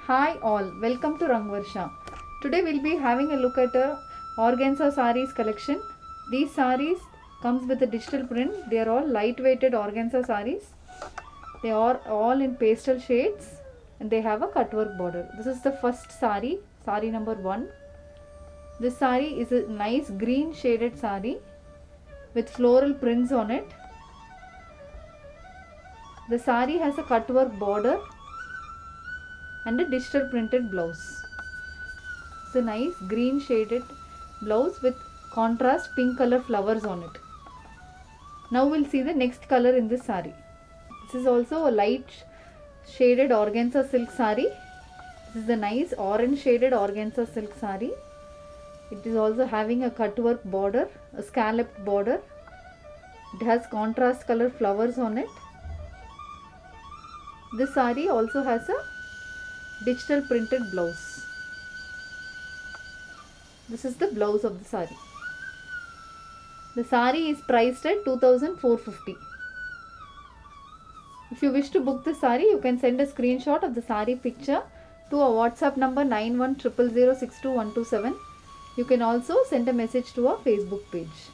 Hi all, welcome to Rangvarsha. Today we'll be having a look at a organza sarees collection. These sarees comes with a digital print. They are all lightweighted organza sarees. They are all in pastel shades and they have a cutwork border. This is the first saree, saree number 1. This saree is a nice green shaded saree with floral prints on it. The saree has a cutwork border and a digital printed blouse. It's a nice green shaded blouse with contrast pink color flowers on it. Now we'll see the next color in this saree. This is also a light shaded organza silk saree. This is a nice orange shaded organza silk saree. It is also having a cutwork border, a scalloped border. It has contrast color flowers on it. This saree also has a digital printed blouse. This is the blouse of the saree. The saree is priced at 2450. If you wish to book the saree, you can send a screenshot of the saree picture to our WhatsApp number 9100062127. You can also send a message to our Facebook page.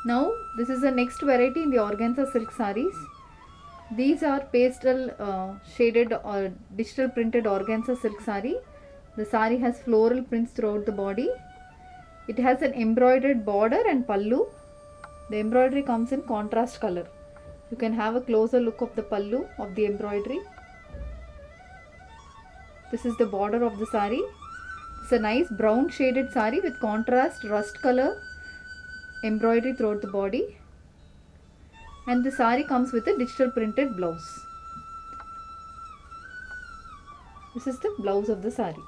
Now, this is the next variety in the organza silk sarees. These are pastel shaded or digital printed organza silk saree. The saree has floral prints throughout the body. It has an embroidered border and pallu. The embroidery comes in contrast color. You can have a closer look of the pallu of the embroidery. This is the border of the saree. It's a nice brown shaded saree with contrast rust color embroidery throughout the body. And the saree comes with a digital printed blouse. This is the blouse of the saree.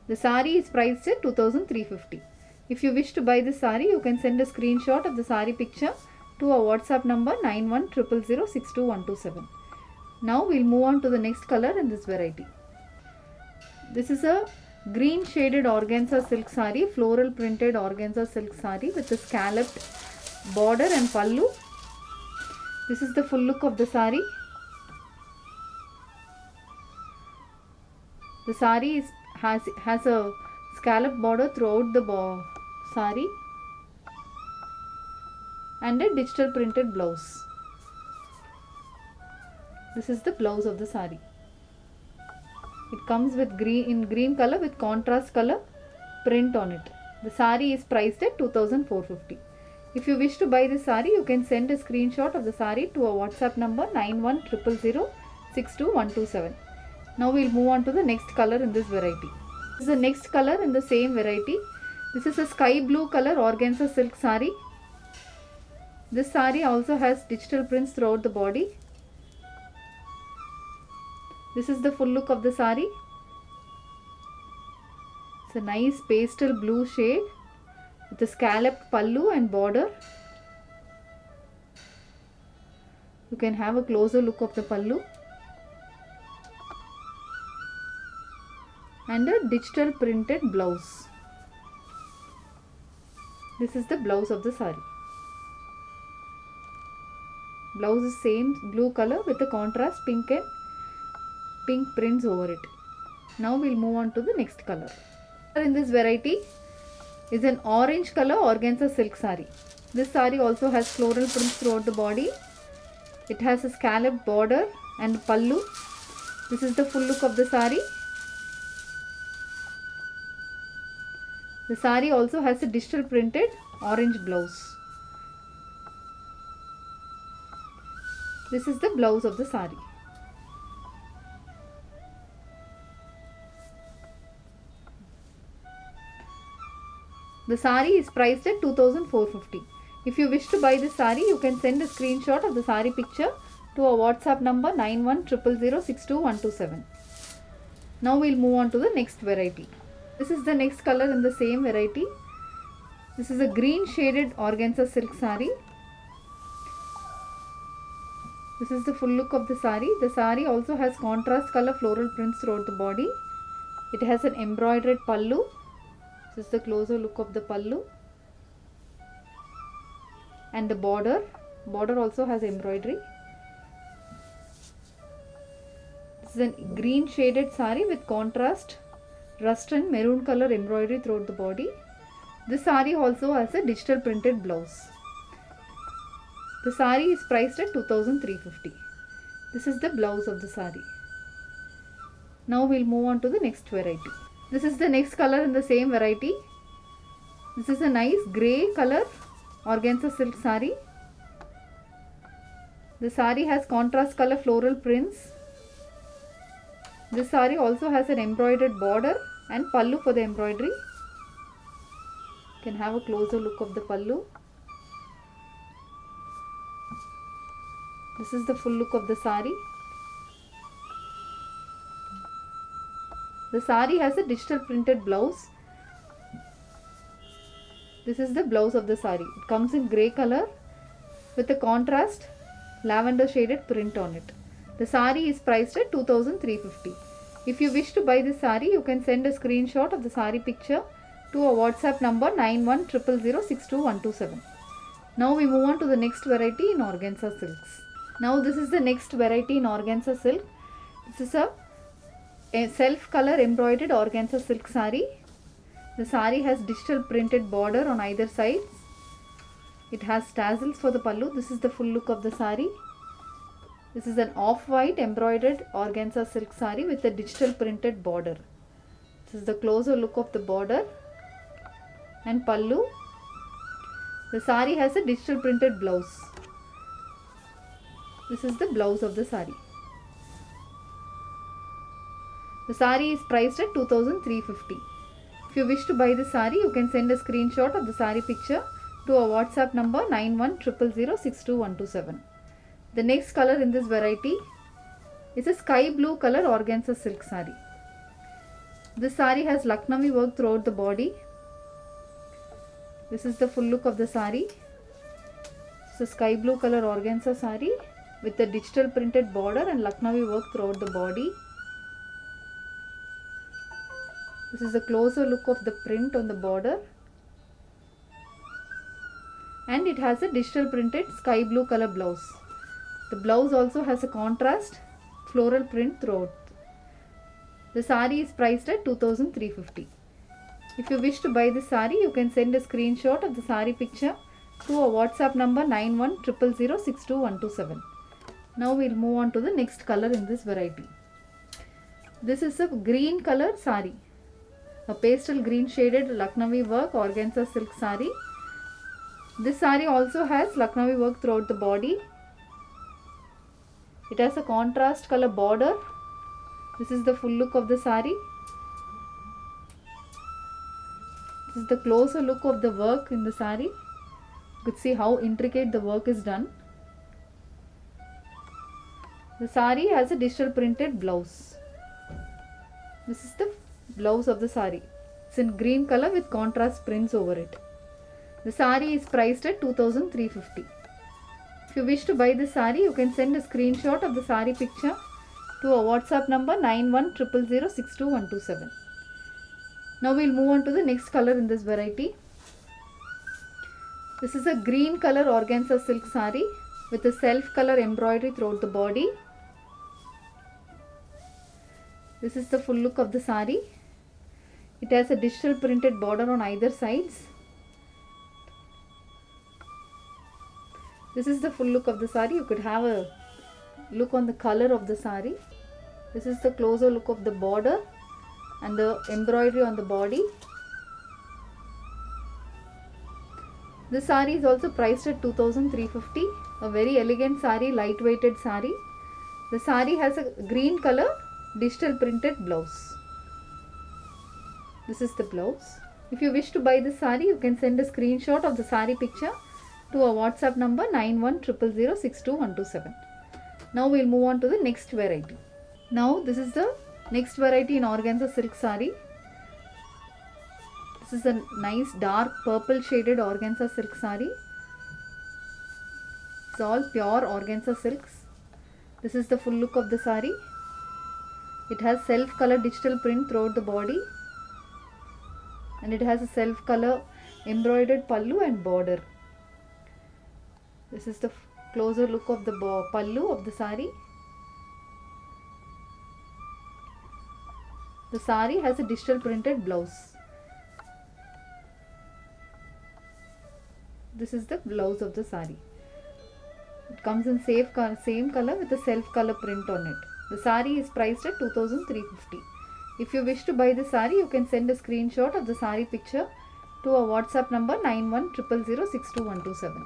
The saree is priced at 2350. If you wish to buy this saree, you can send a screenshot of the saree picture to our WhatsApp number 9100062127. Now we'll move on to the next color in this variety. This is a green shaded organza silk saree, floral printed organza silk saree with a scalloped border and pallu. This is the full look of the saree. The saree has a scallop border throughout the saree and a digital printed blouse. This is the blouse of the saree. It comes with green color with contrast color print on it. The saree is priced at 2450. If you wish to buy this saree, you can send a screenshot of the saree to our WhatsApp number 9100062127. Now we'll move on to the next color in this variety. This is the next color in the same variety. This is a sky blue color organza silk saree. This saree also has digital prints throughout the body. This is the full look of the saree. It's a nice pastel blue shade with a scalloped pallu and border. You can have a closer look of the pallu. And a digital printed blouse. This is the blouse of the saree. Blouse is same blue color with a contrast pink and pink prints over it. Now we'll move on to the next color. In this variety is an orange color organza silk saree. This saree also has floral prints throughout the body. It has a scalloped border and pallu. This is the full look of the saree. The saree also has a digital printed orange blouse. This is the blouse of the saree. The saree is priced at 2450. If you wish to buy this saree, you can send a screenshot of the saree picture to our WhatsApp number 9100062127. Now we'll move on to the next variety. This is the next color in the same variety. This is a green shaded organza silk saree. This is the full look of the saree. The saree also has contrast color floral prints throughout the body. It has an embroidered pallu. This is the closer look of the pallu. And the border also has embroidery. This is a green shaded sari with contrast rust and maroon color embroidery throughout the body. This sari also has a digital printed blouse. The sari is priced at 2350. This is the blouse of the sari. Now we'll move on to the next variety. This is the next color in the same variety. This is a nice grey color organza silk sari. The sari has contrast color floral prints. This sari also has an embroidered border and pallu for the embroidery. You can have a closer look of the pallu. This is the full look of the sari. The sari has a digital printed blouse. This is the blouse of the sari. It comes in grey color with a contrast lavender shaded print on it. The sari is priced at 2350. If you wish to buy this sari, you can send a screenshot of the sari picture to our WhatsApp number 9100062127. Now we move on to the next variety in organza silks. Now this is the next variety in organza silk. This is a self color embroidered organza silk sari. The sari has digital printed border on either sides. It has tassels for the pallu. This is the full look of the sari. This is an off-white embroidered organza silk sari with a digital printed border. This is the closer look of the border and pallu. The sari has a digital printed blouse. This is the blouse of the sari. The sari is priced at 2350. If you wish to buy the sari, you can send a screenshot of the sari picture to our WhatsApp number 9100062127. The next color in this variety is a sky blue color organza silk sari. This sari has Lucknowi work throughout the body. This is the full look of the sari. It's a sky blue color organza sari with a digital printed border and Lucknowi work throughout the body. This is a closer look of the print on the border. And it has a digital printed sky blue color blouse. The blouse also has a contrast floral print throughout. The sari is priced at 2350. If you wish to buy this sari, you can send a screenshot of the sari picture to our WhatsApp number 9100062127. Now we'll move on to the next color in this variety. This is a green color sari. A pastel green shaded Lucknowi work organza silk sari. This sari also has Lucknowi work throughout the body. It has a contrast color border. This is the full look of the sari. This is the closer look of the work in the sari. You could see how intricate the work is done. The sari has a digital printed blouse. This is the blouse of the sari. It's in green color with contrast prints over it. The sari is priced at 2350. If you wish to buy this sari, you can send a screenshot of the sari picture to our WhatsApp number 9100062127. Now we'll move on to the next color in this variety. This is a green color organza silk sari with a self color embroidery throughout the body. This is the full look of the sari. It has a digital printed border on either sides. This is the full look of the sari. You could have a look on the color of the sari. This is the closer look of the border and the embroidery on the body. This sari is also priced at 2350. A very elegant sari, lightweighted sari. The sari has a green color digital printed blouse. This is the blouse. If you wish to buy this sari, you can send a screenshot of the sari picture to our WhatsApp number 9100062127. Now we'll move on to the next variety. Now this is the next variety in organza silk sari. This is a nice dark purple shaded organza silk sari. It's all pure organza silks. This is the full look of the sari. It has self color digital print throughout the body. And it has a self color embroidered pallu and border. This is the closer look of the pallu of the sari. The sari has a digital printed blouse. This is the blouse of the sari. It comes in same color with a self color print on it. The sari is priced at 2350. If you wish to buy the sari, you can send a screenshot of the sari picture to our WhatsApp number 9100062127.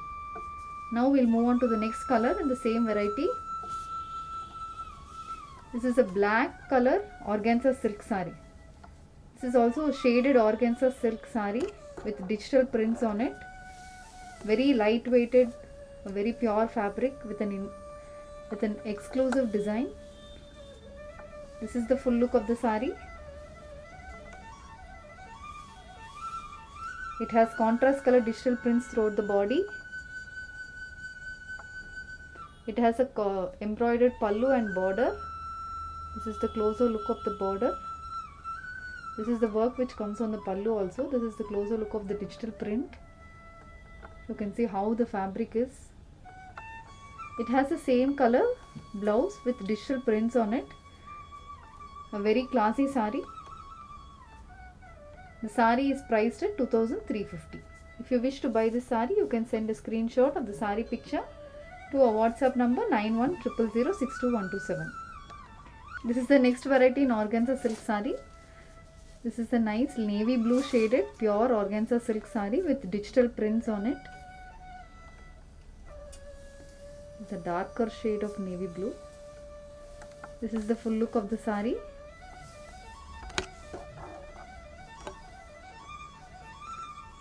Now we'll move on to the next color in the same variety. This is a black color organza silk sari. This is also a shaded organza silk sari with digital prints on it. Very light weighted, a very pure fabric with an exclusive design. This is the full look of the sari. It has contrast color digital prints throughout the body. It has a embroidered pallu and border. This is the closer look of the border. This is the work which comes on the pallu also. This is the closer look of the digital print. You can see how the fabric is. It has the same color blouse with digital prints on it. A very classy sari. The sari is priced at 2350. If you wish to buy this sari, you can send a screenshot of the sari picture to our WhatsApp number 9100062127. This is the next variety in organza silk sari. This is a nice navy blue shaded pure organza silk sari with digital prints on it. It's a darker shade of navy blue. This is the full look of the sari.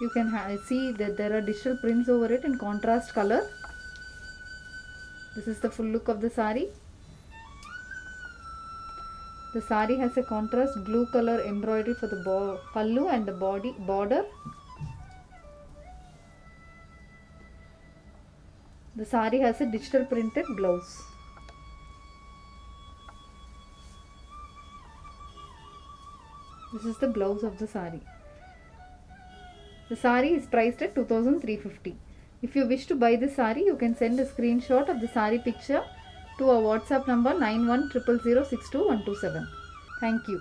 You can see that there are digital prints over it in contrast color. This is the full look of the sari. The sari has a contrast blue color embroidery for the pallu and the border. The sari has a digital printed blouse. This is the blouse of the sari. The sari is priced at 2350. If you wish to buy this sari, you can send a screenshot of the sari picture to our WhatsApp number 9100062127. Thank you.